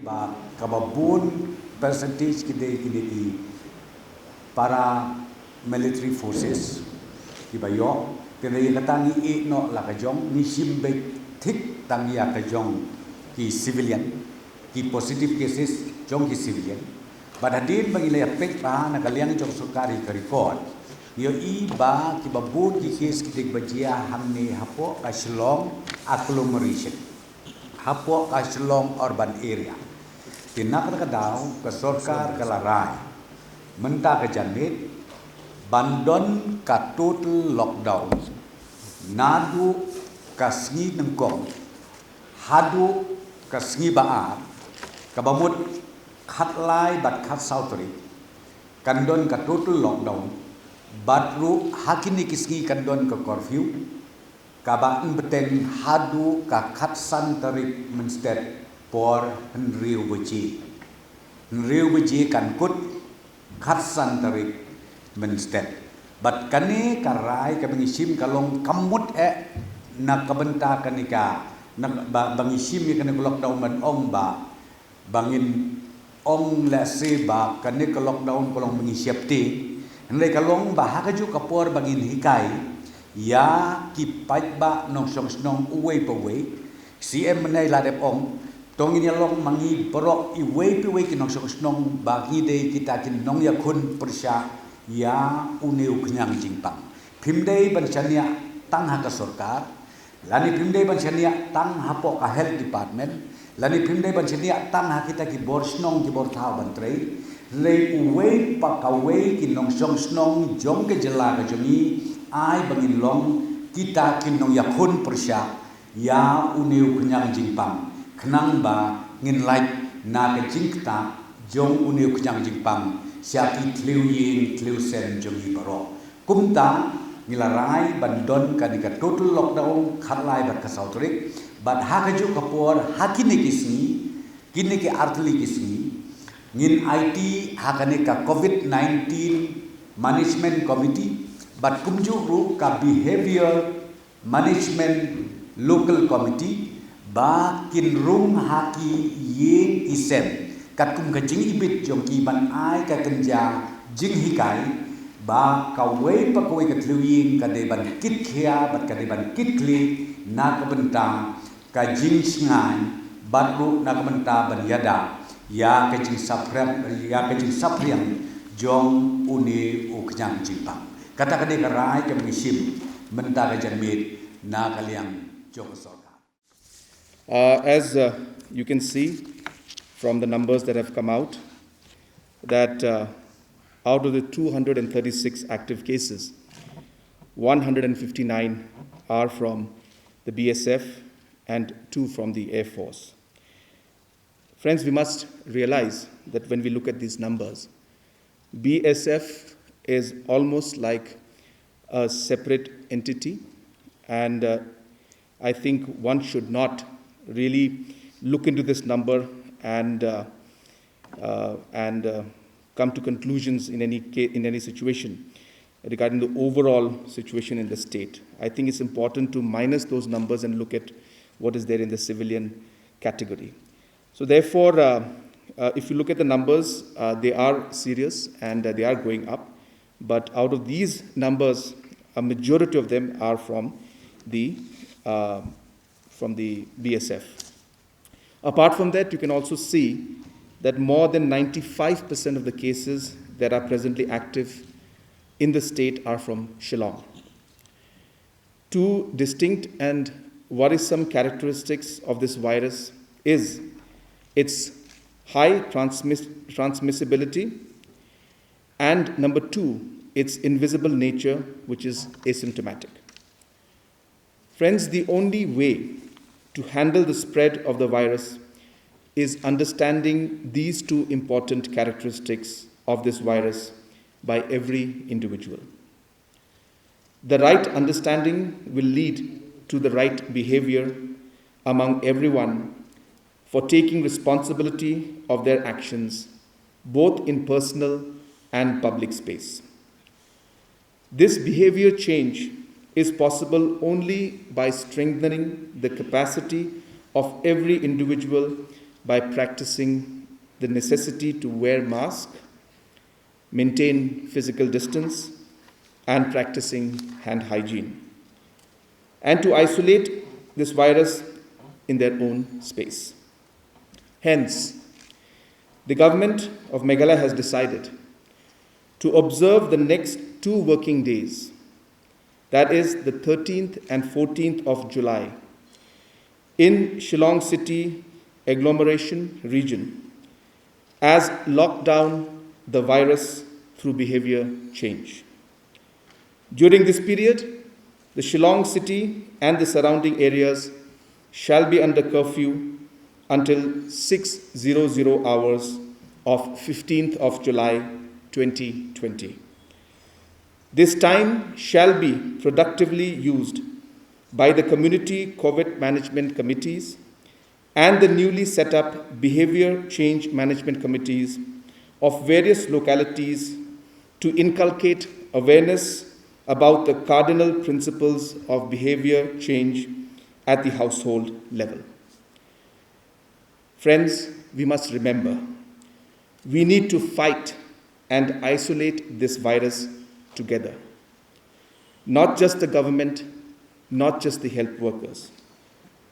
ba kababun percentage kide ki para military forces ki bayo kide katangi no la kajong ni simbe thik tangia kajong ki civilian ki positive cases jong ki civilian badadin bangile apek pa nakaliang jong sukari ka record yo I ba ki babun ki case ki bajia hamne hapo ka Shillong agglomeration hapo ka Shillong urban area tinak ka daw ka sarkar kalarai menta ka janit bandon ka total lockdown nadu kasngi nengkong hadu kasngi baar kabamut khatlai bat khat sautri kandon ka total lockdown batru hakini kisngi kandon ka curfew kabaan beten hadu ka khat san tarik menstet por henriu beji kan kut khat san tarik menstet bat kane karai ka mengisim kalong kamut na kabenta kanika na bangisim ni kana lockdown man ong ba bangin ong la se ba kane ka lockdown kolong mengisiap ti Hendai kalong bahaka ju kapor bangin hikai ya ki ba nong song snong uwe pawe CM menai ladep ong tong ini long mangi borok iwe pawe ki nong song snong bagi de kita kin nong ya kun persya ya uneu kenyang jingpang pimdei banchania tang haka sarkar lani pimdei banchania tang hapo ka health department lani pimdei banchania tang hakita ki bor snong ki bor thau bantrei lei uwe pakawei ki nong song snong jong ke jela ka jongi ai bangin long kita kin nong yakun persya ya uneu kenyang jingpang kenang ba ngin like na ke jingta jong uneu kenyang jingpang siapi tleu yin tleu sen jongi baro kumta milarai bandon kanika total lockdown khatlai bat ka sautrik bat hakaju kapor hakine kisni kini ke artli kisni ngin IT hakane ka COVID-19 management committee but kumju ru ka behavior management local committee ba kin rung haki ye isen kat kum ka jing ibit jong ki ban ai ka kenja jing hikai ba ka wei pa ko ka tluyin ka de ban kit khia bat ka de ban kit kli na ka benta ka jing sngai bat ru na ka benta ban yada ya kecing sapriang jong uni uknyang jipang kata kade karai ke mengisim menta ke janmit na kaliang jong sarkar. As you can see from the numbers that have come out that out of the 236 active cases 159 are from the BSF and 2 from the Air Force. Friends, we must realize that when we look at these numbers, BSF is almost like a separate entity, and I think one should not really look into this number and come to conclusions in any situation regarding the overall situation in the state. I think it's important to minus those numbers and look at what is there in the civilian category. So therefore, if you look at the numbers, they are serious and they are going up. But out of these numbers, a majority of them are from the BSF. Apart from that, you can also see that more than 95% of the cases that are presently active in the state are from Shillong. Two distinct and worrisome characteristics of this virus is its high transmissibility, and number 2, its invisible nature, which is asymptomatic. Friends, the only way to handle the spread of the virus is understanding these two important characteristics of this virus by every individual. The right understanding will lead to the right behavior among everyone for taking responsibility of their actions, both in personal and public space. This behavior change is possible only by strengthening the capacity of every individual by practicing the necessity to wear mask, maintain physical distance, and practicing hand hygiene, and to isolate this virus in their own space. Hence, the government of Meghalaya has decided to observe the next 2 working days, that is the 13th and 14th of July, in Shillong City agglomeration region, as lock down the virus through behavior change. During this period, the Shillong City and the surrounding areas shall be under curfew until 6:00 hours of 15th of July 2020. This time shall be productively used by the community COVID management committees and the newly set up behavior change management committees of various localities to inculcate awareness about the cardinal principles of behavior change at the household level. Friends, we must remember, we need to fight and isolate this virus together. Not just the government, not just the health workers,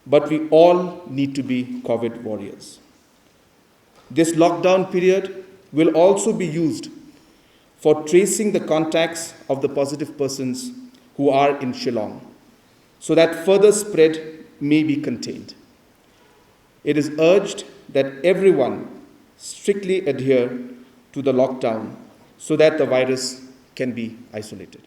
but we all need to be COVID warriors. This lockdown period will also be used for tracing the contacts of the positive persons who are in Shillong, so that further spread may be contained. It is urged that everyone strictly adhere to the lockdown so that the virus can be isolated.